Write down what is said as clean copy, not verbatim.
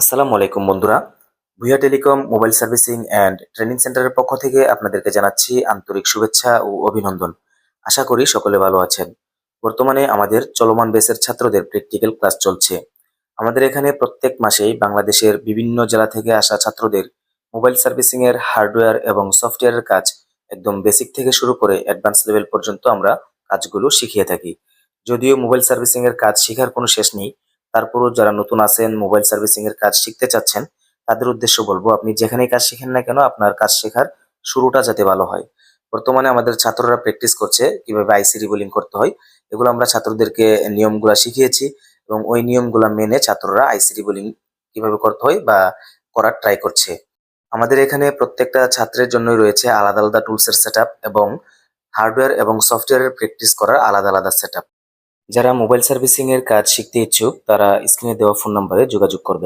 আসসালামু আলাইকুম বন্ধুরা। ভুয়া telecom mobile servicing and training সেন্টারের পক্ষ থেকে আপনাদেরকে জানাচ্ছি আন্তরিক শুভেচ্ছা ও অভিনন্দন। আশা করি সকলে ভালো আছেন। বর্তমানে আমাদের চলমান ব্যাচের ছাত্রদের প্র্যাকটিক্যাল ক্লাস চলছে। আমাদের এখানে প্রত্যেক মাসেই বাংলাদেশের বিভিন্ন জেলা থেকে আসা ছাত্রদের মোবাইল সার্ভিসিং এর হার্ডওয়্যার এবং সফটওয়্যারের কাজ একদম বেসিক থেকে শুরু করে অ্যাডভান্স লেভেল পর্যন্ত আমরা কাজগুলো শিখিয়ে থাকি। যদিও মোবাইল সার্ভিসিং এর কাজ শেখার কোনো শেষ নেই, তারপরও যারা নতুন আছেন মোবাইল সার্ভিসিং এর কাজ শিখতে চাচ্ছেন, তাদের উদ্দেশ্য বলবো আপনি যেখানেই কাজ শিখেন না কেন আপনার কাজ শেখার শুরুটা যাতে ভালো হয়। বর্তমানে আমাদের ছাত্ররা প্র্যাকটিস করছে কিভাবে আইসি রিবোলিং করতে হয়। এগুলো আমরা ছাত্রদেরকে নিয়মগুলা শিখিয়েছি এবং ওই নিয়মগুলা মেনে ছাত্ররা আইসি রিবোলিং কিভাবে করতে হয় বা করার ট্রাই করছে। আমাদের এখানে প্রত্যেকটা ছাত্রের জন্যই রয়েছে আলাদা আলাদা টুলসের সেটআপ এবং হার্ডওয়্যার এবং সফটওয়্যারের প্র্যাকটিস করার আলাদা আলাদা সেটআপ। যারা মোবাইল সার্ভিসিং এর কাজ শিখতে ইচ্ছুক তারা স্ক্রিনে দেওয়া ফোন নম্বরে যোগাযোগ করবেন।